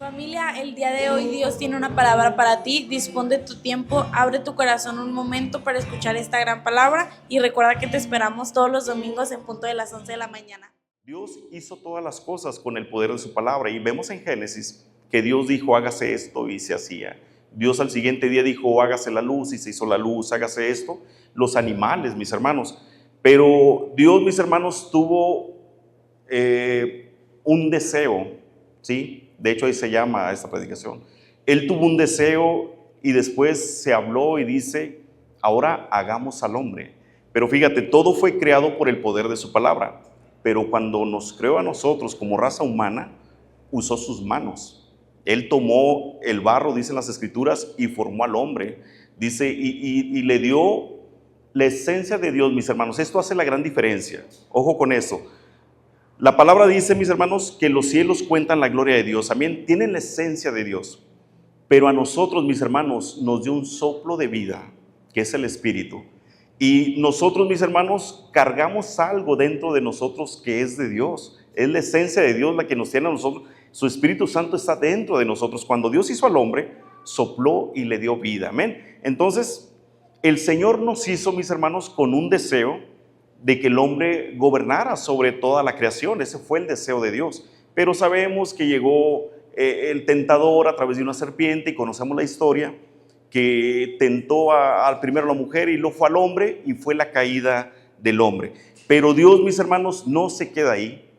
Familia, el día de hoy Dios tiene una palabra para ti. Dispón de tu tiempo, abre tu corazón un momento para escuchar esta gran palabra y recuerda que te esperamos todos los domingos en punto de las 11 de la mañana. Dios hizo todas las cosas con el poder de su palabra y vemos en Génesis que Dios dijo hágase esto y se hacía. Dios al siguiente día dijo hágase la luz y se hizo la luz, hágase esto. Los animales, mis hermanos. Pero Dios, mis hermanos, tuvo un deseo, ¿sí? De hecho ahí se llama esta predicación. Él tuvo un deseo y después se habló y dice, ahora hagamos al hombre. Pero fíjate, todo fue creado por el poder de su palabra. Pero cuando nos creó a nosotros como raza humana, usó sus manos. Él tomó el barro, dicen las escrituras, y formó al hombre. Dice, y le dio la esencia de Dios, mis hermanos. Esto hace la gran diferencia. Ojo con eso. La palabra dice, mis hermanos, que los cielos cuentan la gloria de Dios. También tienen la esencia de Dios. Pero a nosotros, mis hermanos, nos dio un soplo de vida, que es el Espíritu. Y nosotros, mis hermanos, cargamos algo dentro de nosotros que es de Dios. Es la esencia de Dios la que nos tiene a nosotros. Su Espíritu Santo está dentro de nosotros. Cuando Dios hizo al hombre, sopló y le dio vida. Amén. Entonces, el Señor nos hizo, mis hermanos, con un deseo de que el hombre gobernara sobre toda la creación. Ese fue el deseo de Dios. Pero sabemos que llegó el tentador a través de una serpiente y conocemos la historia, que tentó al primero a la mujer y luego fue al hombre y fue la caída del hombre. Pero Dios, mis hermanos, no se queda ahí.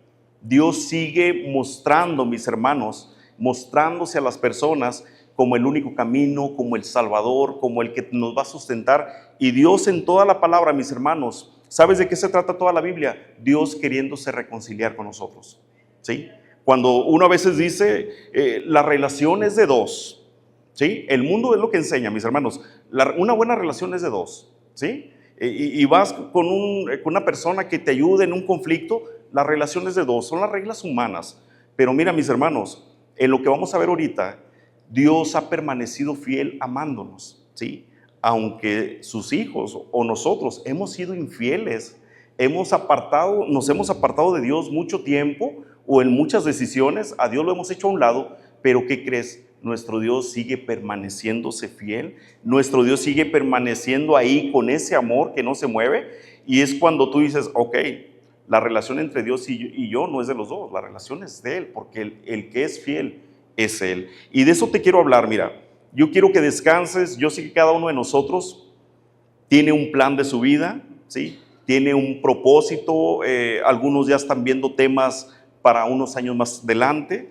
Dios sigue mostrando, mis hermanos, mostrándose a las personas como el único camino, como el Salvador, como el que nos va a sustentar. Y Dios en toda la palabra, mis hermanos, ¿sabes de qué se trata toda la Biblia? Dios queriéndose reconciliar con nosotros, ¿sí? Cuando uno a veces dice, la relación es de dos, ¿sí? El mundo es lo que enseña, mis hermanos. Una buena relación es de dos, ¿sí? Y vas con una persona que te ayude en un conflicto, la relación es de dos, son las reglas humanas. Pero mira, mis hermanos, en lo que vamos a ver ahorita, Dios ha permanecido fiel amándonos, ¿sí? Aunque sus hijos o nosotros hemos sido infieles, nos hemos apartado de Dios mucho tiempo o en muchas decisiones, a Dios lo hemos hecho a un lado, pero ¿qué crees? Nuestro Dios sigue permaneciéndose fiel, nuestro Dios sigue permaneciendo ahí con ese amor que no se mueve, y es cuando tú dices, ok, la relación entre Dios y yo no es de los dos, la relación es de Él, porque el que es fiel es Él. Y de eso te quiero hablar, mira, yo quiero que descanses. Yo sé que cada uno de nosotros tiene un plan de su vida, ¿sí? Tiene un propósito, algunos ya están viendo temas para unos años más adelante,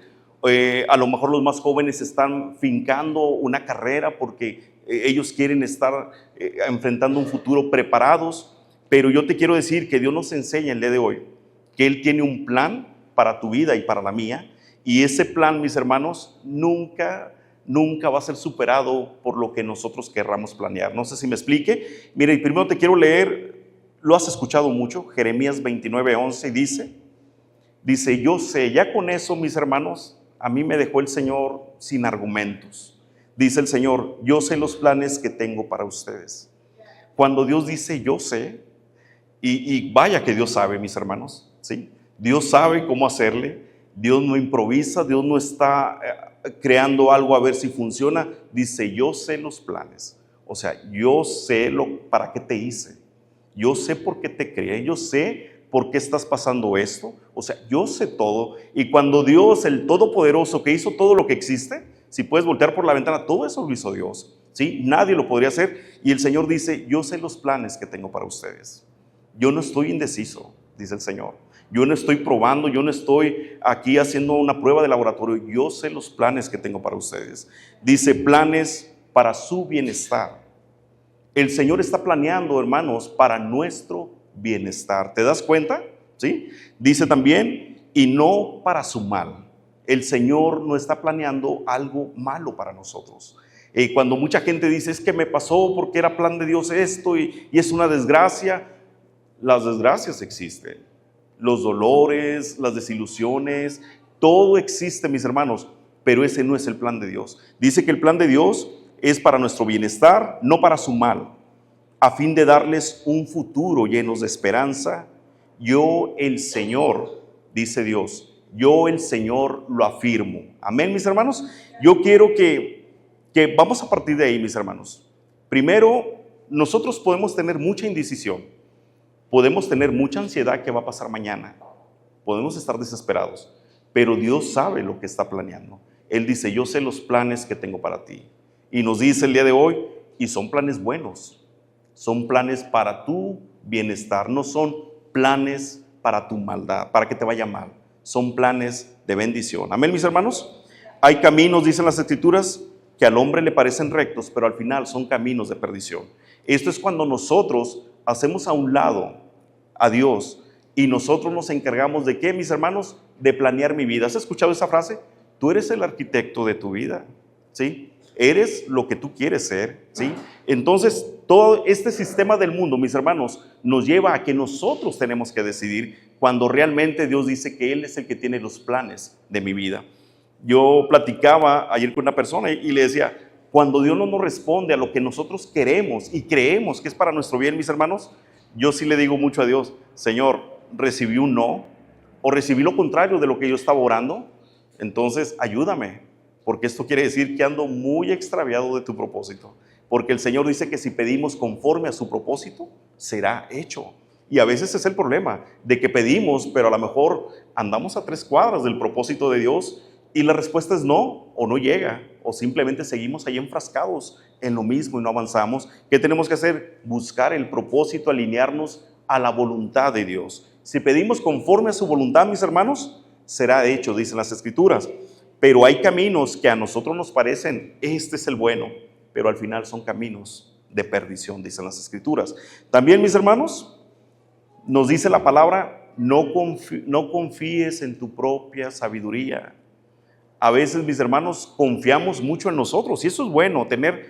a lo mejor los más jóvenes están fincando una carrera porque ellos quieren estar enfrentando un futuro preparados, pero yo te quiero decir que Dios nos enseña el día de hoy que Él tiene un plan para tu vida y para la mía, y ese plan, mis hermanos, nunca va a ser superado por lo que nosotros querramos planear. No sé si me explique. Mira, y primero te quiero leer, lo has escuchado mucho, Jeremías 29:11, dice, yo sé, ya con eso, mis hermanos, a mí me dejó el Señor sin argumentos. Dice el Señor, yo sé los planes que tengo para ustedes. Cuando Dios dice yo sé, y vaya que Dios sabe, mis hermanos, ¿sí? Dios sabe cómo hacerle, Dios no improvisa, Dios no está creando algo a ver si funciona. Dice, yo sé los planes. O sea, yo sé para qué te hice. Yo sé por qué te creé. Yo sé por qué estás pasando esto. O sea, yo sé todo. Y cuando Dios, el Todopoderoso, que hizo todo lo que existe, si puedes voltear por la ventana, todo eso lo hizo Dios, ¿sí? Nadie lo podría hacer. Y el Señor dice, yo sé los planes que tengo para ustedes. Yo no estoy indeciso, dice el Señor. Yo no estoy probando, yo no estoy aquí haciendo una prueba de laboratorio. Yo sé los planes que tengo para ustedes. Dice, planes para su bienestar. El Señor está planeando, hermanos, para nuestro bienestar. ¿Te das cuenta? ¿Sí? Dice también, y no para su mal. El Señor no está planeando algo malo para nosotros. Cuando mucha gente dice, es que me pasó porque era plan de Dios esto y es una desgracia. Las desgracias existen, los dolores, las desilusiones, todo existe, mis hermanos, pero ese no es el plan de Dios. Dice que el plan de Dios es para nuestro bienestar, no para su mal, a fin de darles un futuro llenos de esperanza. Yo, el Señor, dice Dios, yo el Señor lo afirmo. Amén, mis hermanos. Yo quiero que vamos a partir de ahí, mis hermanos. Primero, nosotros podemos tener mucha indecisión, podemos tener mucha ansiedad que va a pasar mañana, podemos estar desesperados, pero Dios sabe lo que está planeando. Él dice, yo sé los planes que tengo para ti. Y nos dice el día de hoy, y son planes buenos, son planes para tu bienestar, no son planes para tu maldad, para que te vaya mal, son planes de bendición. Amén, mis hermanos. Hay caminos, dicen las Escrituras, que al hombre le parecen rectos, pero al final son caminos de perdición. Esto es cuando nosotros hacemos a un lado a Dios y nosotros nos encargamos de ¿qué, mis hermanos? De planear mi vida. ¿Has escuchado esa frase? Tú eres el arquitecto de tu vida, ¿sí? Eres lo que tú quieres ser, ¿sí? Entonces, todo este sistema del mundo, mis hermanos, nos lleva a que nosotros tenemos que decidir cuando realmente Dios dice que Él es el que tiene los planes de mi vida. Yo platicaba ayer con una persona y le decía, cuando Dios no nos responde a lo que nosotros queremos y creemos que es para nuestro bien, mis hermanos, yo sí le digo mucho a Dios, Señor, recibí un no o recibí lo contrario de lo que yo estaba orando, entonces ayúdame, porque esto quiere decir que ando muy extraviado de tu propósito, porque el Señor dice que si pedimos conforme a su propósito, será hecho. Y a veces es el problema, de que pedimos, pero a lo mejor andamos a 3 cuadras del propósito de Dios y la respuesta es no, o no llega, o simplemente seguimos ahí enfrascados en lo mismo y no avanzamos. ¿Qué tenemos que hacer? Buscar el propósito, alinearnos a la voluntad de Dios. Si pedimos conforme a su voluntad, mis hermanos, será hecho, dicen las Escrituras. Pero hay caminos que a nosotros nos parecen, este es el bueno, pero al final son caminos de perdición, dicen las Escrituras. También, mis hermanos, nos dice la palabra, no confíes en tu propia sabiduría. A veces, mis hermanos, confiamos mucho en nosotros y eso es bueno, tener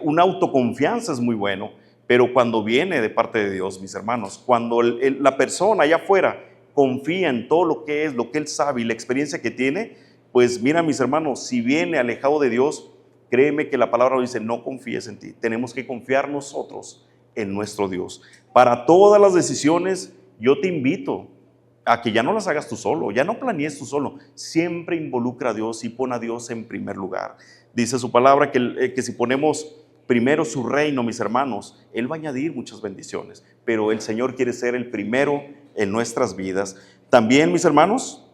una autoconfianza es muy bueno, pero cuando viene de parte de Dios, mis hermanos, cuando la persona allá afuera confía en todo lo que es, lo que él sabe y la experiencia que tiene, pues mira, mis hermanos, si viene alejado de Dios, créeme que la palabra dice, no confíes en ti, tenemos que confiar nosotros en nuestro Dios. Para todas las decisiones, yo te invito a que ya no las hagas tú solo, ya no planees tú solo, siempre involucra a Dios y pon a Dios en primer lugar. Dice su palabra que si ponemos primero su reino, mis hermanos, Él va a añadir muchas bendiciones, pero el Señor quiere ser el primero en nuestras vidas. También, mis hermanos,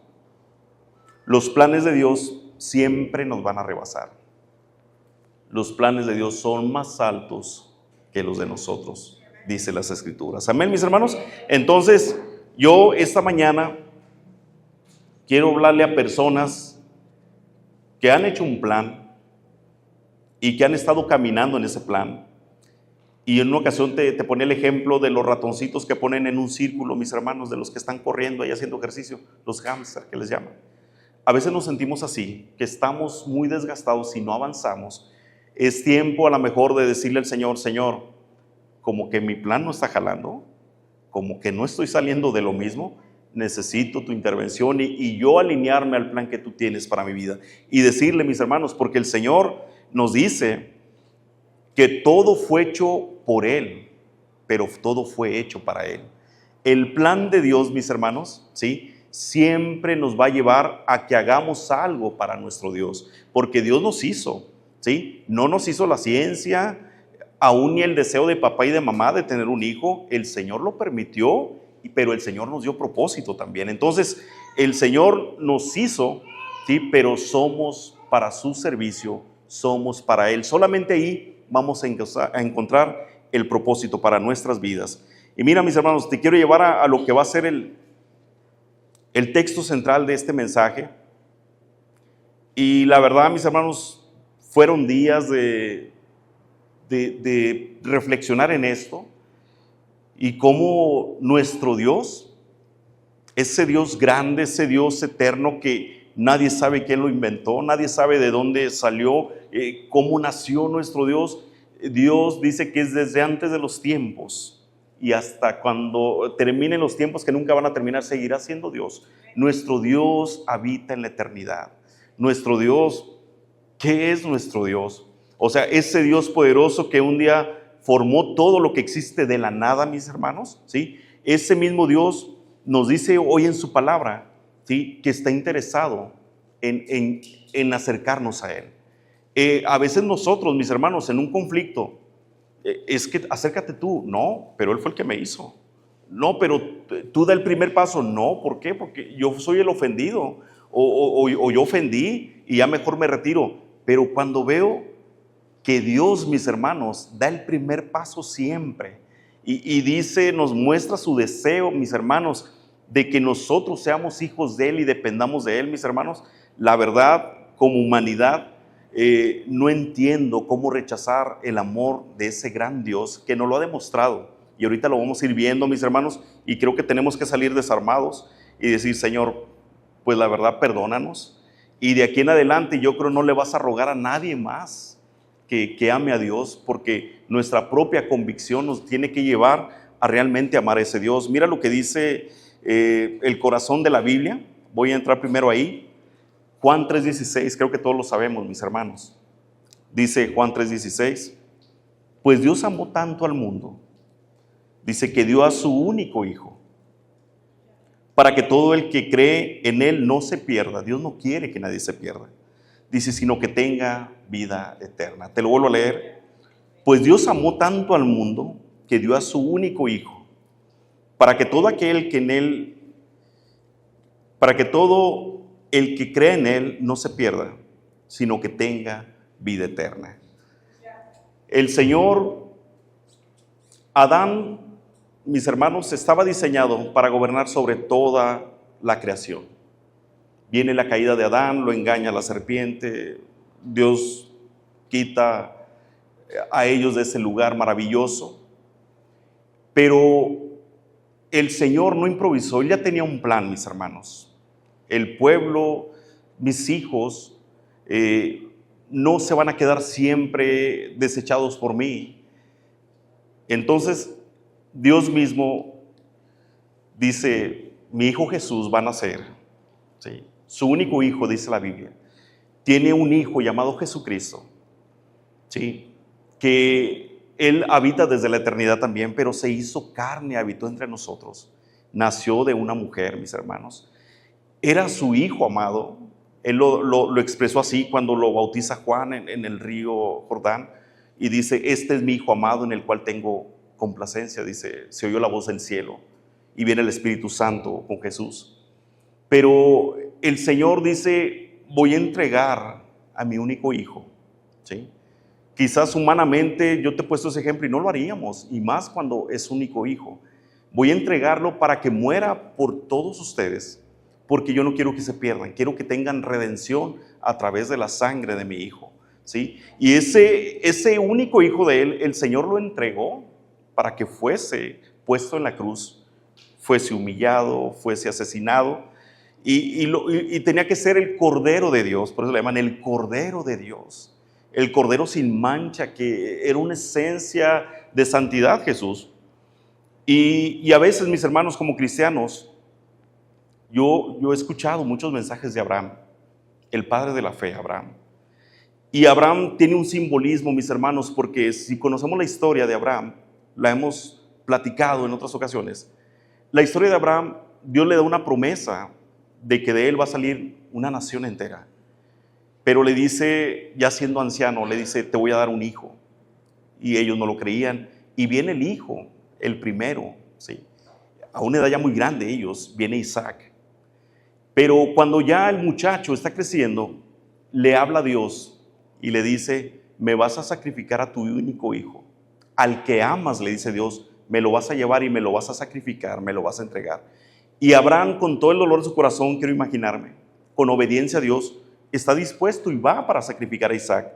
los planes de Dios siempre nos van a rebasar. Los planes de Dios son más altos que los de nosotros, dice las Escrituras. Amén, mis hermanos. Entonces, yo esta mañana quiero hablarle a personas que han hecho un plan y que han estado caminando en ese plan. Y en una ocasión te ponía el ejemplo de los ratoncitos que ponen en un círculo, mis hermanos, de los que están corriendo y haciendo ejercicio, los hámster que les llaman. A veces nos sentimos así, que estamos muy desgastados y no avanzamos. Es tiempo a lo mejor de decirle al Señor, Señor, como que mi plan no está jalando, como que no estoy saliendo de lo mismo, necesito tu intervención y yo alinearme al plan que tú tienes para mi vida. Y decirle, mis hermanos, porque el Señor nos dice que todo fue hecho por Él, pero todo fue hecho para Él. El plan de Dios, mis hermanos, ¿sí?, siempre nos va a llevar a que hagamos algo para nuestro Dios, porque Dios nos hizo, ¿sí? No nos hizo la ciencia, aún ni el deseo de papá y de mamá de tener un hijo, el Señor lo permitió, pero el Señor nos dio propósito también. Entonces, el Señor nos hizo, ¿sí?, pero somos para su servicio, somos para Él. Solamente ahí vamos a encontrar el propósito para nuestras vidas. Y mira, mis hermanos, te quiero llevar a lo que va a ser el texto central de este mensaje. Y la verdad, mis hermanos, fueron días de reflexionar en esto y cómo nuestro Dios, ese Dios grande, ese Dios eterno que nadie sabe quién lo inventó, nadie sabe de dónde salió, cómo nació nuestro Dios. Dios dice que es desde antes de los tiempos y hasta cuando terminen los tiempos que nunca van a terminar, seguirá siendo Dios. Nuestro Dios habita en la eternidad. Nuestro Dios, ¿qué es nuestro Dios? O sea, ese Dios poderoso que un día formó todo lo que existe de la nada, mis hermanos, ¿sí? Ese mismo Dios nos dice hoy en su palabra ¿sí?, que está interesado en acercarnos a Él. A veces nosotros, mis hermanos, en un conflicto, es que acércate tú. No, pero Él fue el que me hizo. No, pero tú da el primer paso. No, ¿por qué? Porque yo soy el ofendido, o yo ofendí y ya mejor me retiro. Pero cuando veo que Dios, mis hermanos, da el primer paso siempre y dice, nos muestra su deseo, mis hermanos, de que nosotros seamos hijos de Él y dependamos de Él, mis hermanos, la verdad, como humanidad, no entiendo cómo rechazar el amor de ese gran Dios que nos lo ha demostrado. Y ahorita lo vamos a ir viendo, mis hermanos, y creo que tenemos que salir desarmados y decir, Señor, pues la verdad, perdónanos. Y de aquí en adelante yo creo no le vas a rogar a nadie más que ame a Dios, porque nuestra propia convicción nos tiene que llevar a realmente amar a ese Dios. Mira lo que dice el corazón de la Biblia. Voy a entrar primero ahí. Juan 3:16, creo que todos lo sabemos, mis hermanos. Dice Juan 3:16, pues Dios amó tanto al mundo, dice, que dio a su único Hijo, para que todo el que cree en Él no se pierda. Dios no quiere que nadie se pierda, dice, sino que tenga vida eterna. Te lo vuelvo a leer. Pues Dios amó tanto al mundo que dio a su único Hijo, para que todo aquel que en Él, para que todo el que cree en Él no se pierda, sino que tenga vida eterna. El Señor, Adán, mis hermanos, estaba diseñado para gobernar sobre toda la creación. Viene la caída de Adán, lo engaña la serpiente, Dios quita a ellos de ese lugar maravilloso, pero el Señor no improvisó, Él ya tenía un plan, mis hermanos. El pueblo, mis hijos, no se van a quedar siempre desechados por mí. Entonces, Dios mismo dice, mi hijo Jesús va a nacer, ¿sí? Su único hijo, dice la Biblia. Tiene un hijo llamado Jesucristo, ¿sí?, que Él habita desde la eternidad también, pero se hizo carne, habitó entre nosotros. Nació de una mujer, mis hermanos. Era su hijo amado. Él lo expresó así cuando lo bautiza Juan en el río Jordán. Y dice, este es mi hijo amado en el cual tengo complacencia. Dice, se oyó la voz del cielo y viene el Espíritu Santo con Jesús. Pero el Señor dice, voy a entregar a mi único hijo, ¿sí? Quizás humanamente yo te he puesto ese ejemplo y no lo haríamos, y más cuando es único hijo. Voy a entregarlo para que muera por todos ustedes, porque yo no quiero que se pierdan, quiero que tengan redención a través de la sangre de mi hijo, ¿sí? Y ese único hijo de Él, el Señor lo entregó para que fuese puesto en la cruz, fuese humillado, fuese asesinado, y tenía que ser el Cordero de Dios. Por eso le llaman el Cordero de Dios, el Cordero sin mancha, que era una esencia de santidad, Jesús. Y a veces, mis hermanos, como cristianos, yo he escuchado muchos mensajes de Abraham, el padre de la fe, Abraham. Y Abraham tiene un simbolismo, mis hermanos, porque si conocemos la historia de Abraham, la hemos platicado en otras ocasiones. La historia de Abraham, Dios le da una promesa de que de él va a salir una nación entera. Pero le dice, ya siendo anciano, le dice, te voy a dar un hijo. Y ellos no lo creían. Y viene el hijo, el primero, ¿sí? A una edad ya muy grande ellos, viene Isaac. Pero cuando ya el muchacho está creciendo, le habla a Dios y le dice, me vas a sacrificar a tu único hijo. Al que amas, le dice Dios, me lo vas a llevar y me lo vas a sacrificar, me lo vas a entregar. Y Abraham, con todo el dolor de su corazón, quiero imaginarme, con obediencia a Dios, está dispuesto y va para sacrificar a Isaac.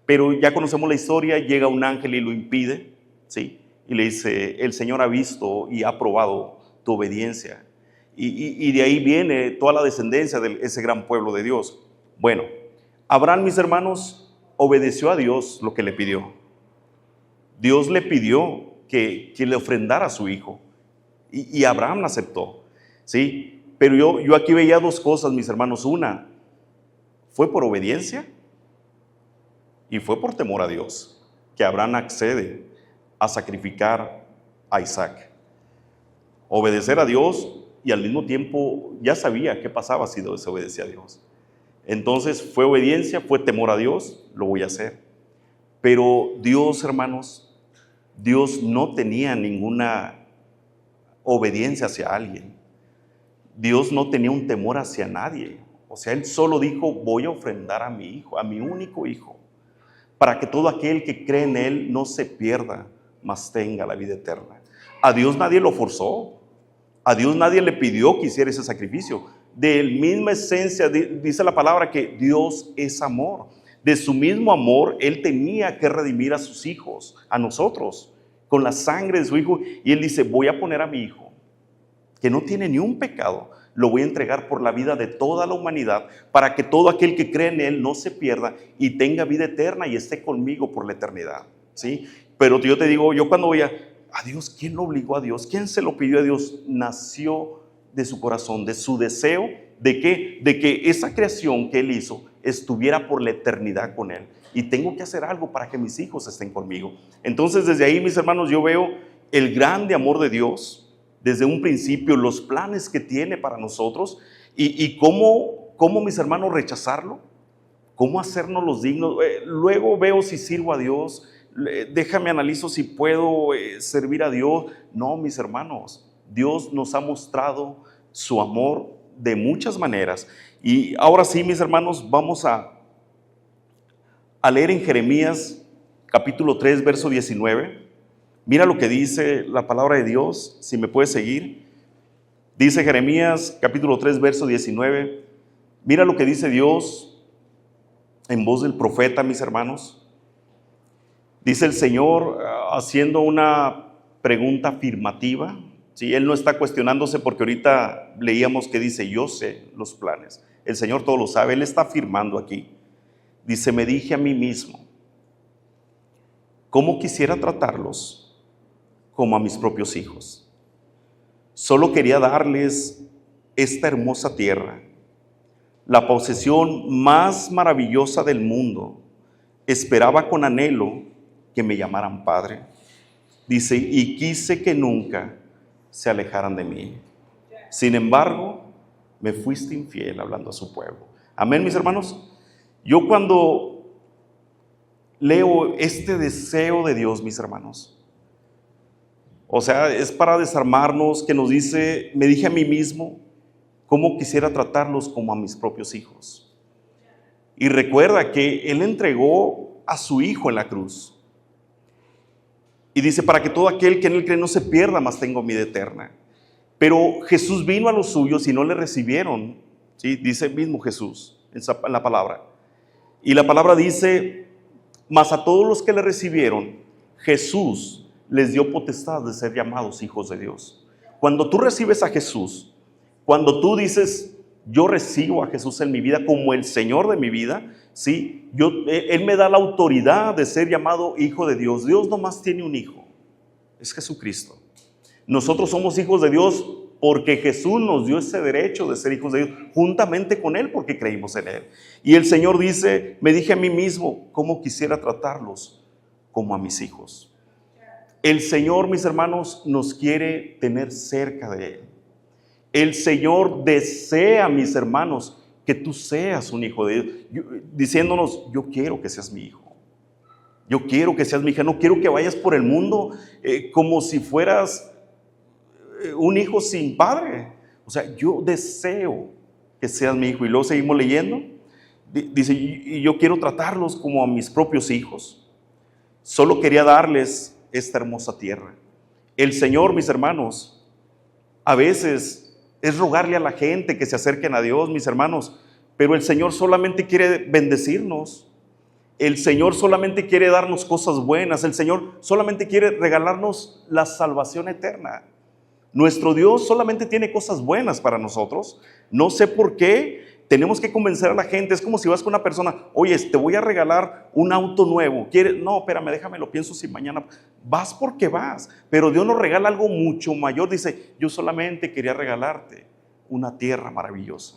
Pero ya conocemos la historia, llega un ángel y lo impide, ¿sí? Y le dice, el Señor ha visto y ha aprobado tu obediencia. Y de ahí viene toda la descendencia de ese gran pueblo de Dios. Bueno, Abraham, mis hermanos, obedeció a Dios lo que le pidió. Dios le pidió que le ofrendara a su hijo. Y Abraham la aceptó, ¿sí? Pero yo aquí veía dos cosas, mis hermanos. Una, fue por obediencia y fue por temor a Dios que Abraham accede a sacrificar a Isaac. Obedecer a Dios y al mismo tiempo ya sabía qué pasaba si desobedecía a Dios. Entonces fue obediencia, fue temor a Dios, lo voy a hacer. Pero Dios, hermanos, Dios no tenía ninguna obediencia hacia alguien. Dios no tenía un temor hacia nadie. O sea, Él solo dijo, voy a ofrendar a mi hijo, a mi único hijo, para que todo aquel que cree en Él no se pierda, mas tenga la vida eterna. A Dios nadie lo forzó. A Dios nadie le pidió que hiciera ese sacrificio. De la misma esencia, dice la palabra que Dios es amor. De su mismo amor, Él tenía que redimir a sus hijos, a nosotros, con la sangre de su hijo. Y Él dice, voy a poner a mi hijo, que no tiene ni un pecado, lo voy a entregar por la vida de toda la humanidad, para que todo aquel que cree en Él no se pierda y tenga vida eterna y esté conmigo por la eternidad, ¿sí? Pero yo te digo, yo cuando voy a Dios, ¿quién lo obligó a Dios? ¿Quién se lo pidió a Dios? Nació de su corazón, de su deseo, ¿de qué? De que esa creación que Él hizo estuviera por la eternidad con Él. Y tengo que hacer algo para que mis hijos estén conmigo. Entonces, desde ahí, mis hermanos, yo veo el grande amor de Dios, desde un principio, los planes que tiene para nosotros y cómo, mis hermanos, rechazarlo, cómo hacernos los dignos. Luego veo si sirvo a Dios, déjame analizo si puedo servir a Dios. No, mis hermanos, Dios nos ha mostrado su amor de muchas maneras. Y ahora sí, mis hermanos, vamos a leer en Jeremías capítulo 3, verso 19. Mira lo que dice la palabra de Dios, si me puedes seguir. Dice Jeremías capítulo 3, verso 19. Mira lo que dice Dios en voz del profeta, mis hermanos. Dice el Señor haciendo una pregunta afirmativa. ¿Sí? Él no está cuestionándose, porque ahorita leíamos que dice, yo sé los planes. El Señor todo lo sabe. Él está afirmando aquí. Dice, me dije a mí mismo, ¿cómo quisiera tratarlos como a mis propios hijos? Solo quería darles esta hermosa tierra, la posesión más maravillosa del mundo. Esperaba con anhelo que me llamaran padre. Dice, y quise que nunca se alejaran de mí. Sin embargo, me fuiste infiel, hablando a su pueblo. Amén, mis hermanos. Yo cuando leo este deseo de Dios, mis hermanos, o sea, es para desarmarnos, que nos dice, me dije a mí mismo, cómo quisiera tratarlos como a mis propios hijos. Y recuerda que Él entregó a su hijo en la cruz. Y dice, para que todo aquel que en Él cree no se pierda, mas tenga vida eterna. Pero Jesús vino a los suyos y no le recibieron, ¿sí? Dice mismo Jesús en la palabra. Y la palabra dice, mas a todos los que le recibieron, Jesús les dio potestad de ser llamados hijos de Dios. Cuando tú recibes a Jesús, cuando tú dices, yo recibo a Jesús en mi vida como el Señor de mi vida, ¿sí? Él me da la autoridad de ser llamado hijo de Dios. Dios nomás tiene un hijo, es Jesucristo. Nosotros somos hijos de Dios porque Jesús nos dio ese derecho de ser hijos de Dios, juntamente con Él, porque creímos en Él. Y el Señor dice, me dije a mí mismo, cómo quisiera tratarlos como a mis hijos. El Señor, mis hermanos, nos quiere tener cerca de Él. El Señor desea, mis hermanos, que tú seas un hijo de Dios, diciéndonos, yo quiero que seas mi hijo. Yo quiero que seas mi hija. No quiero que vayas por el mundo como si fueras un hijo sin padre. O sea, yo deseo que seas mi hijo. Y luego seguimos leyendo. Dice, y yo quiero tratarlos como a mis propios hijos. Solo quería darles esta hermosa tierra. El Señor, mis hermanos, a veces es rogarle a la gente que se acerquen a Dios, mis hermanos, pero el Señor solamente quiere bendecirnos. El Señor solamente quiere darnos cosas buenas. El Señor solamente quiere regalarnos la salvación eterna. Nuestro Dios solamente tiene cosas buenas para nosotros. No sé por qué tenemos que convencer a la gente. Es como si vas con una persona, oye, te voy a regalar un auto nuevo. ¿Quieres? No, espérame, déjame, lo pienso si mañana. Vas porque vas, pero Dios nos regala algo mucho mayor. Dice, yo solamente quería regalarte una tierra maravillosa,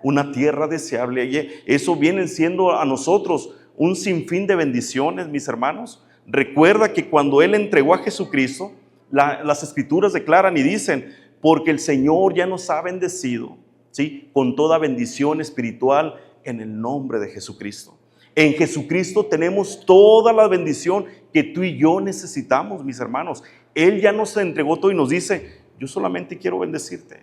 una tierra deseable. Y eso viene siendo a nosotros un sinfín de bendiciones, mis hermanos. Recuerda que cuando Él entregó a Jesucristo, las Escrituras declaran y dicen, porque el Señor ya nos ha bendecido, ¿sí?, con toda bendición espiritual en el nombre de Jesucristo. En Jesucristo tenemos toda la bendición que tú y yo necesitamos, mis hermanos. Él ya nos entregó todo y nos dice: yo solamente quiero bendecirte.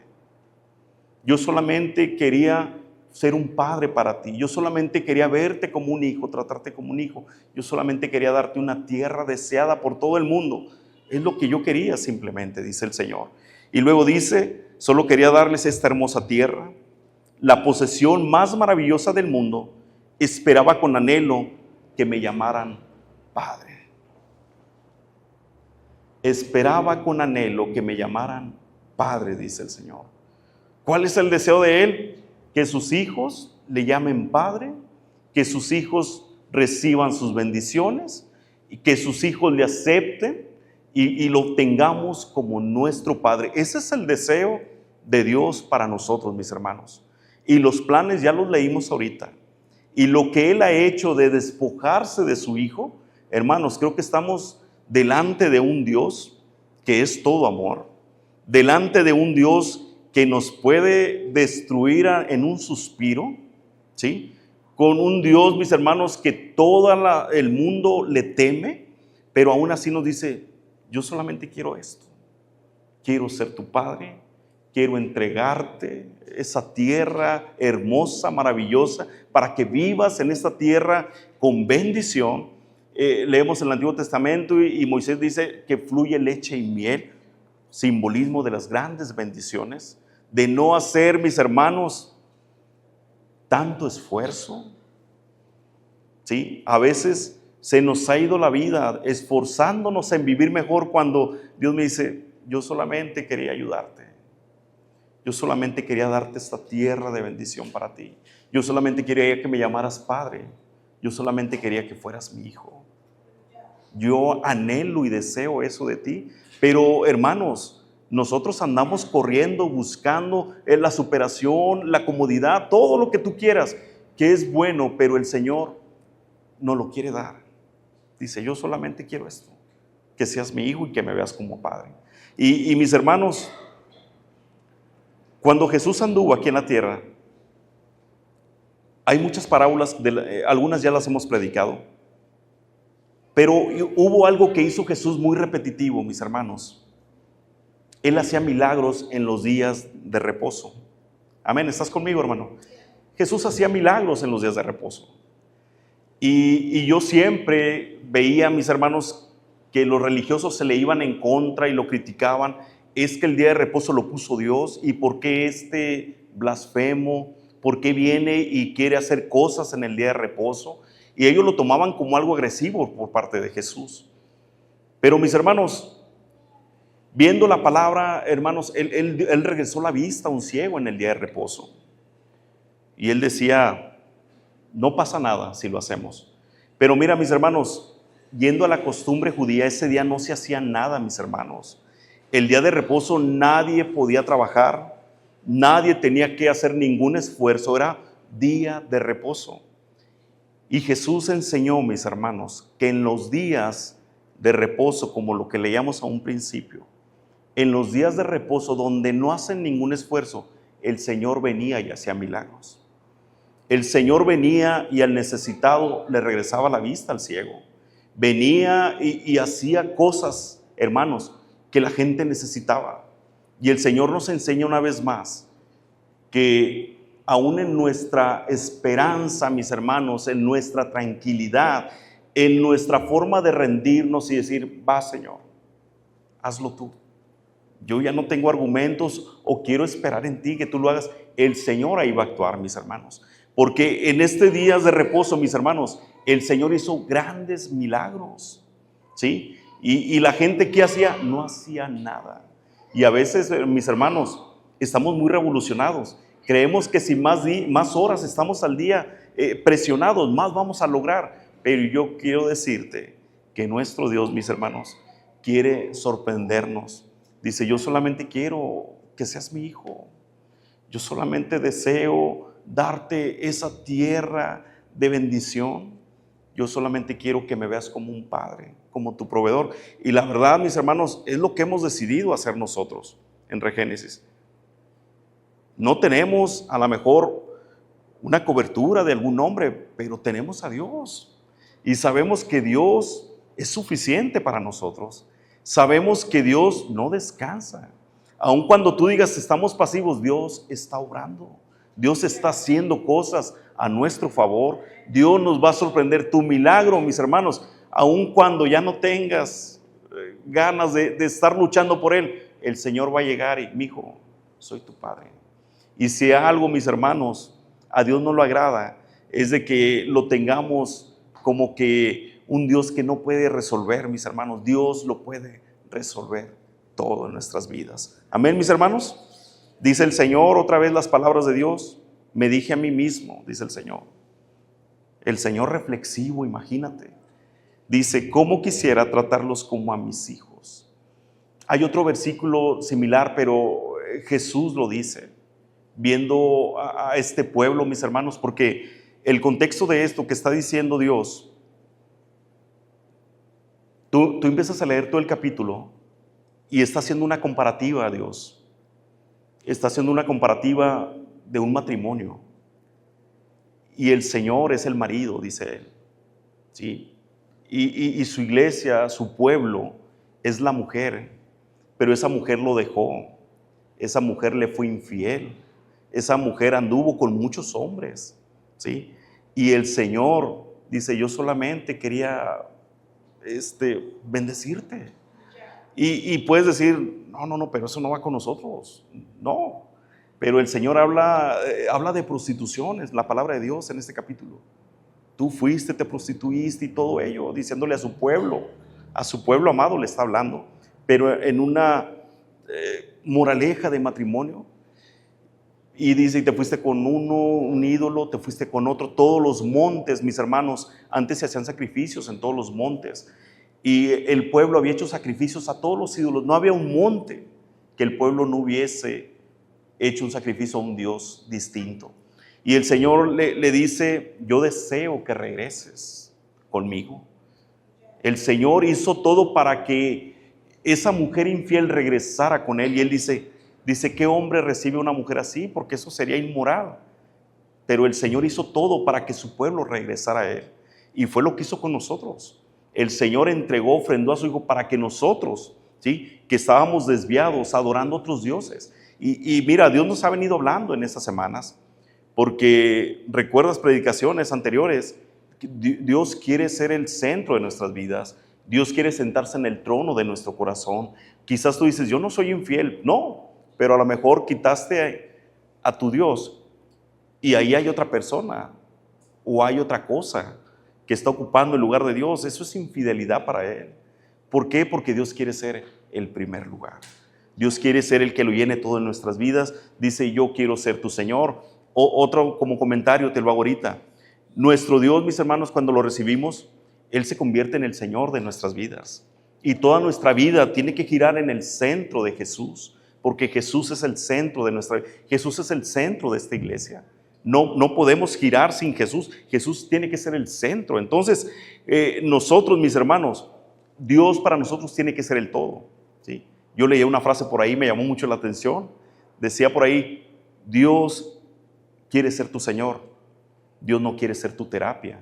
Yo solamente quería ser un padre para ti. Yo solamente quería verte como un hijo, tratarte como un hijo. Yo solamente quería darte una tierra deseada por todo el mundo. Es lo que yo quería simplemente, dice el Señor. Y luego dice: solo quería darles esta hermosa tierra, la posesión más maravillosa del mundo. Esperaba con anhelo que me llamaran Padre. Esperaba con anhelo que me llamaran Padre, dice el Señor. ¿Cuál es el deseo de Él? Que sus hijos le llamen Padre, que sus hijos reciban sus bendiciones y que sus hijos le acepten y lo tengamos como nuestro Padre. Ese es el deseo de Dios para nosotros, mis hermanos. Y los planes ya los leímos ahorita. Y lo que Él ha hecho de despojarse de su Hijo, hermanos, creo que estamos delante de un Dios que es todo amor, delante de un Dios que nos puede destruir en un suspiro, ¿sí? Con un Dios, mis hermanos, que todo el mundo le teme, pero aún así nos dice: yo solamente quiero esto, quiero ser tu Padre, quiero entregarte esa tierra hermosa, maravillosa, para que vivas en esta tierra con bendición. Leemos en el Antiguo Testamento y Moisés dice que fluye leche y miel, simbolismo de las grandes bendiciones, de no hacer, mis hermanos, tanto esfuerzo. ¿Sí? A veces se nos ha ido la vida esforzándonos en vivir mejor, cuando Dios me dice: yo solamente quería ayudarte. Yo solamente quería darte esta tierra de bendición para ti. Yo solamente quería que me llamaras Padre. Yo solamente quería que fueras mi hijo. Yo anhelo y deseo eso de ti. Pero, hermanos, nosotros andamos corriendo, buscando la superación, la comodidad, todo lo que tú quieras, que es bueno, pero el Señor no lo quiere dar. Dice: yo solamente quiero esto, que seas mi hijo y que me veas como Padre. Y mis hermanos, cuando Jesús anduvo aquí en la tierra, hay muchas parábolas, algunas ya las hemos predicado, pero hubo algo que hizo Jesús muy repetitivo, mis hermanos. Él hacía milagros en los días de reposo. Amén, ¿estás conmigo, hermano? Jesús hacía milagros en los días de reposo. Y yo siempre veía, mis hermanos, que los religiosos se le iban en contra y lo criticaban. Es que el día de reposo lo puso Dios, y ¿por qué este blasfemo? ¿Por qué viene y quiere hacer cosas en el día de reposo? Y ellos lo tomaban como algo agresivo por parte de Jesús. Pero, mis hermanos, viendo la palabra, hermanos, él regresó la vista a un ciego en el día de reposo. Y él decía: no pasa nada si lo hacemos. Pero mira, mis hermanos, yendo a la costumbre judía, ese día no se hacía nada, mis hermanos. El día de reposo nadie podía trabajar, nadie tenía que hacer ningún esfuerzo, era día de reposo. Y Jesús enseñó, mis hermanos, que en los días de reposo, como lo que leíamos a un principio, en los días de reposo donde no hacen ningún esfuerzo, el Señor venía y hacía milagros. El Señor venía y al necesitado le regresaba la vista al ciego. Venía y hacía cosas, hermanos, que la gente necesitaba. Y el Señor nos enseña una vez más que aún en nuestra esperanza, mis hermanos, en nuestra tranquilidad, en nuestra forma de rendirnos y decir: va, Señor, hazlo tú. Yo ya no tengo argumentos o quiero esperar en ti que tú lo hagas. El Señor ahí va a actuar, mis hermanos. Porque en este día de reposo, mis hermanos, el Señor hizo grandes milagros, ¿sí? Y la gente, ¿qué hacía? No hacía nada. Y a veces, mis hermanos, estamos muy revolucionados. Creemos que si más horas estamos al día presionados, más vamos a lograr. Pero yo quiero decirte que nuestro Dios, mis hermanos, quiere sorprendernos. Dice: yo solamente quiero que seas mi hijo. Yo solamente deseo darte esa tierra de bendición. Yo solamente quiero que me veas como un padre, como tu proveedor. Y la verdad, mis hermanos, es lo que hemos decidido hacer nosotros. en Regénesis. No tenemos a lo mejor una cobertura de algún hombre, pero tenemos a Dios. Y sabemos que Dios es suficiente para nosotros. Sabemos que Dios no descansa. Aun cuando tú digas estamos pasivos, Dios está obrando. Dios está haciendo cosas a nuestro favor. Dios nos va a sorprender. Tu milagro, mis hermanos, aun cuando ya no tengas ganas de estar luchando por Él, el Señor va a llegar y, mi hijo, soy tu Padre. Y si algo, mis hermanos, a Dios no lo agrada, es de que lo tengamos como que un Dios que no puede resolver, mis hermanos. Dios lo puede resolver todo en nuestras vidas. Amén, mis hermanos. Dice el Señor, otra vez las palabras de Dios, me dije a mí mismo, dice el Señor. El Señor reflexivo, imagínate. Dice, ¿cómo quisiera tratarlos como a mis hijos? Hay otro versículo similar, pero Jesús lo dice, viendo a este pueblo, mis hermanos, porque el contexto de esto que está diciendo Dios, tú empiezas a leer todo el capítulo y está haciendo una comparativa a Dios. Está haciendo una comparativa de un matrimonio. Y el Señor es el marido, dice él. ¿Sí? Y su iglesia, su pueblo, es la mujer. Pero esa mujer lo dejó. Esa mujer le fue infiel. Esa mujer anduvo con muchos hombres. ¿Sí? Y el Señor dice, yo solamente quería bendecirte. Y puedes decir, no, pero eso no va con nosotros. No, pero el Señor habla de prostituciones, la palabra de Dios en este capítulo. Tú fuiste, te prostituiste y todo ello, diciéndole a su pueblo amado le está hablando, pero en una moraleja de matrimonio. Y dice, te fuiste con un ídolo, te fuiste con otro. Todos los montes, mis hermanos, antes se hacían sacrificios en todos los montes. Y el pueblo había hecho sacrificios a todos los ídolos. No había un monte que el pueblo no hubiese hecho un sacrificio a un Dios distinto. Y el Señor le dice, yo deseo que regreses conmigo. El Señor hizo todo para que esa mujer infiel regresara con Él. Y Él dice, ¿qué hombre recibe una mujer así? Porque eso sería inmoral. Pero el Señor hizo todo para que su pueblo regresara a Él. Y fue lo que hizo con nosotros. El Señor ofrendó a su Hijo para que nosotros, ¿sí?, que estábamos desviados, adorando a otros dioses. Y mira, Dios nos ha venido hablando en estas semanas, porque recuerdas predicaciones anteriores, Dios quiere ser el centro de nuestras vidas. Dios quiere sentarse en el trono de nuestro corazón. Quizás tú dices, yo no soy infiel. No, pero a lo mejor quitaste a tu Dios y ahí hay otra persona o hay otra cosa que está ocupando el lugar de Dios. Eso es infidelidad para Él. ¿Por qué? Porque Dios quiere ser el primer lugar. Dios quiere ser el que lo llene todo en nuestras vidas. Dice, yo quiero ser tu Señor. Otro como comentario, te lo hago ahorita. Nuestro Dios, mis hermanos, cuando lo recibimos, Él se convierte en el Señor de nuestras vidas. Y toda nuestra vida tiene que girar en el centro de Jesús, porque Jesús es el centro de Jesús es el centro de esta iglesia. No podemos girar sin Jesús. Jesús tiene que ser el centro. Entonces, nosotros, mis hermanos, Dios para nosotros tiene que ser el todo, ¿sí? Yo leí una frase por ahí, me llamó mucho la atención. Decía por ahí, Dios quiere ser tu Señor. Dios no quiere ser tu terapia.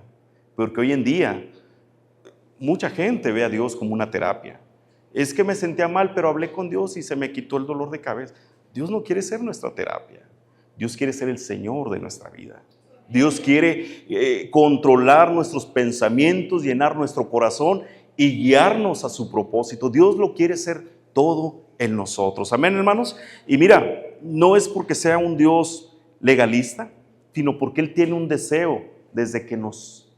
Porque hoy en día, mucha gente ve a Dios como una terapia. Es que me sentía mal, pero hablé con Dios y se me quitó el dolor de cabeza. Dios no quiere ser nuestra terapia. Dios quiere ser el Señor de nuestra vida. Dios quiere controlar nuestros pensamientos, llenar nuestro corazón y guiarnos a su propósito. Dios lo quiere ser todo en nosotros. Amén, hermanos. Y mira, no es porque sea un Dios legalista, sino porque Él tiene un deseo desde que nos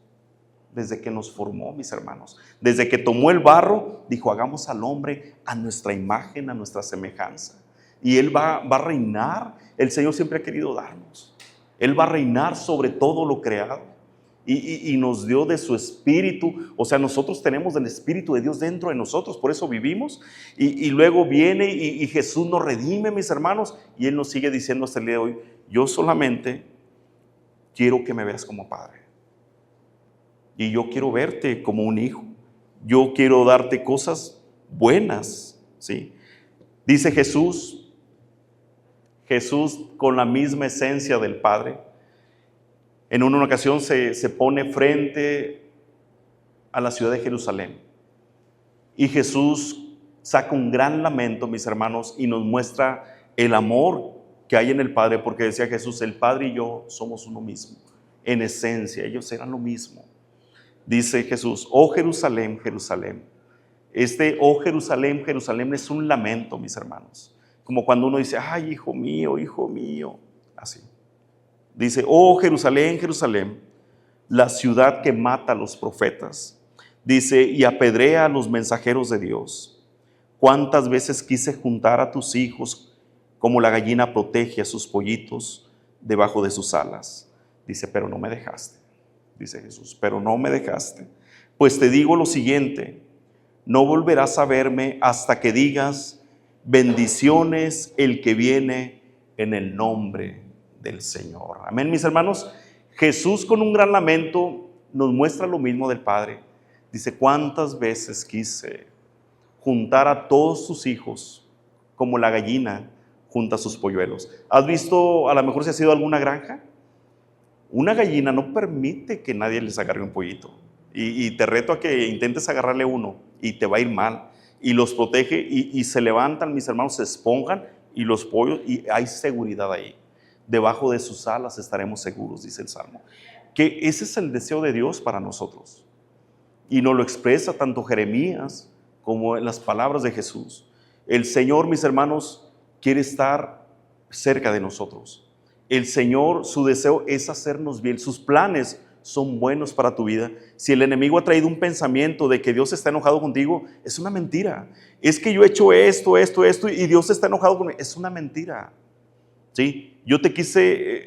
formó, mis hermanos. Desde que tomó el barro, dijo, hagamos al hombre a nuestra imagen, a nuestra semejanza. Y Él va a reinar. El Señor siempre ha querido darnos. Él va a reinar sobre todo lo creado. Y nos dio de su espíritu. O sea, nosotros tenemos el espíritu de Dios dentro de nosotros. Por eso vivimos. Y luego viene y Jesús nos redime, mis hermanos. Y Él nos sigue diciendo hasta el día de hoy, yo solamente quiero que me veas como padre. Y yo quiero verte como un hijo. Yo quiero darte cosas buenas, ¿sí? Dice Jesús, Jesús con la misma esencia del Padre. En una ocasión se pone frente a la ciudad de Jerusalén y Jesús saca un gran lamento, mis hermanos, y nos muestra el amor que hay en el Padre, porque decía Jesús, el Padre y yo somos uno mismo, en esencia, ellos eran lo mismo. Dice Jesús, oh Jerusalén, Jerusalén. Este oh Jerusalén, Jerusalén es un lamento, mis hermanos. Como cuando uno dice, ay, hijo mío, así. Dice, oh Jerusalén, Jerusalén, la ciudad que mata a los profetas. Dice, y apedrea a los mensajeros de Dios. ¿Cuántas veces quise juntar a tus hijos como la gallina protege a sus pollitos debajo de sus alas? Dice, pero no me dejaste. Dice Jesús, pero no me dejaste. Pues te digo lo siguiente, no volverás a verme hasta que digas, bendiciones el que viene en el nombre del Señor. Amén, mis hermanos. Jesús con un gran lamento nos muestra lo mismo del Padre. Dice, ¿cuántas veces quise juntar a todos sus hijos como la gallina junta sus polluelos? ¿Has visto, a lo mejor si has ido a alguna granja? Una gallina no permite que nadie les agarre un pollito. Y te reto a que intentes agarrarle uno y te va a ir mal. Y los protege y se levantan, mis hermanos, se esponjan y los pollos, y hay seguridad ahí. Debajo de sus alas estaremos seguros, dice el Salmo. Que ese es el deseo de Dios para nosotros. Y nos lo expresa tanto Jeremías como en las palabras de Jesús. El Señor, mis hermanos, quiere estar cerca de nosotros. El Señor, su deseo es hacernos bien. Sus planes son buenos para tu vida. Si el enemigo ha traído un pensamiento de que Dios está enojado contigo, es una mentira. Es que yo he hecho esto y Dios está enojado conmigo. Es una mentira. ¿Sí? Yo te quise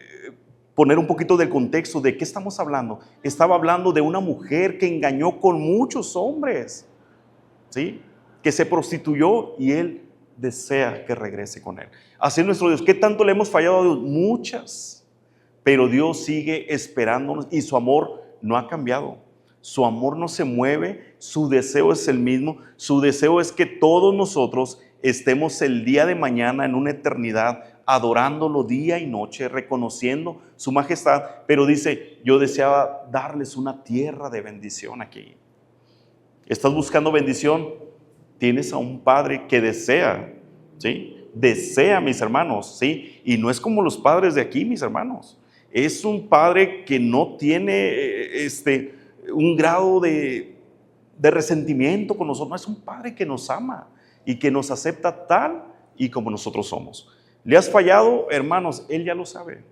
poner un poquito del contexto de qué estamos hablando. Estaba hablando de una mujer que engañó con muchos hombres, ¿sí? Que se prostituyó y Él desea que regrese con Él. Así es nuestro Dios. ¿Qué tanto le hemos fallado a Dios? Muchas. Pero Dios sigue esperándonos y su amor no ha cambiado. Su amor no se mueve, su deseo es el mismo. Su deseo es que todos nosotros estemos el día de mañana en una eternidad adorándolo día y noche, reconociendo su majestad. Pero dice, yo deseaba darles una tierra de bendición aquí. ¿Estás buscando bendición? Tienes a un Padre que desea, ¿sí? Desea, mis hermanos, ¿sí? Y no es como los padres de aquí, mis hermanos. Es un Padre que no tiene un grado de resentimiento con nosotros. No, es un Padre que nos ama y que nos acepta tal y como nosotros somos. ¿Le has fallado, hermanos? Él ya lo sabe.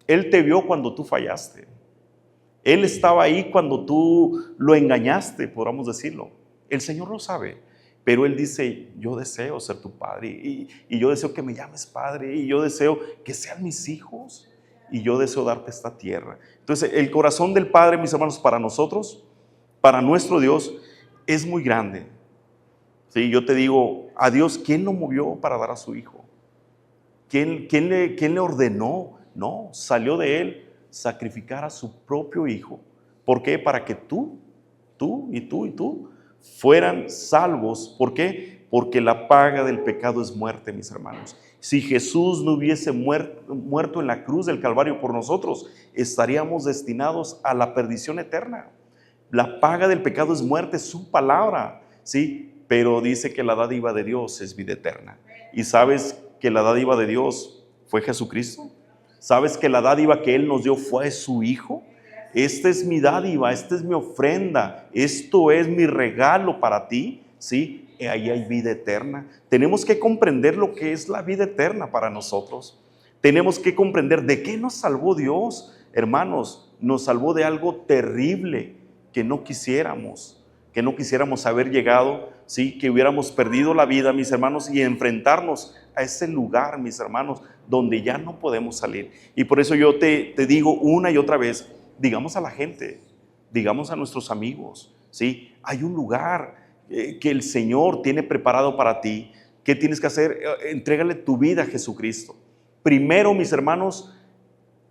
Él te vio cuando tú fallaste. Él estaba ahí cuando tú lo engañaste, podríamos decirlo. El Señor lo sabe, pero Él dice, yo deseo ser tu Padre y yo deseo que me llames Padre y yo deseo que sean mis hijos y yo deseo darte esta tierra. Entonces, el corazón del Padre, mis hermanos, para nosotros, para nuestro Dios, es muy grande. Sí, yo te digo, a Dios, ¿quién lo movió para dar a su Hijo? ¿Quién le ordenó? No, salió de Él sacrificar a su propio Hijo. ¿Por qué? Para que tú fueran salvos. ¿Por qué? Porque la paga del pecado es muerte, mis hermanos. Si Jesús no hubiese muerto en la cruz del Calvario por nosotros, estaríamos destinados a la perdición eterna. La paga del pecado es muerte, es su palabra, ¿sí? Pero dice que la dádiva de Dios es vida eterna. ¿Y sabes que la dádiva de Dios fue Jesucristo? ¿Sabes que la dádiva que Él nos dio fue su Hijo? Esta es mi dádiva, esta es mi ofrenda, esto es mi regalo para ti, ¿sí? Ahí hay vida eterna. Tenemos que comprender lo que es la vida eterna para nosotros. Tenemos que comprender de qué nos salvó Dios. Hermanos, nos salvó de algo terrible que no quisiéramos haber llegado, ¿sí? Que hubiéramos perdido la vida, mis hermanos, y enfrentarnos a ese lugar, mis hermanos, donde ya no podemos salir. Y por eso yo te digo una y otra vez, digamos a la gente, digamos a nuestros amigos, ¿sí? Hay un lugar que el Señor tiene preparado para ti. ¿Qué tienes que hacer? Entrégale tu vida a Jesucristo. Primero, mis hermanos,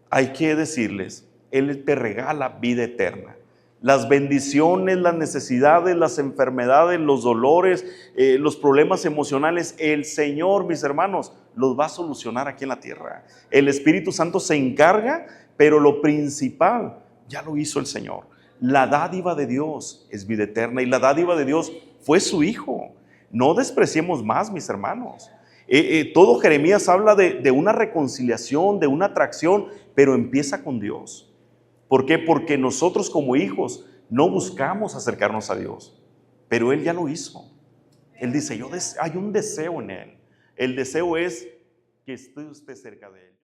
hay que decirles, Él te regala vida eterna. Las bendiciones, las necesidades, las enfermedades, los dolores, los problemas emocionales, el Señor, mis hermanos, los va a solucionar aquí en la tierra. El Espíritu Santo se encarga, pero lo principal ya lo hizo el Señor. La dádiva de Dios es vida eterna y la dádiva de Dios fue su Hijo. No despreciemos más, mis hermanos. Todo Jeremías habla de una reconciliación, de una atracción, pero empieza con Dios. ¿Por qué? Porque nosotros como hijos no buscamos acercarnos a Dios, pero Él ya lo hizo. Él dice, hay un deseo en Él. El deseo es que esté usted cerca de Él.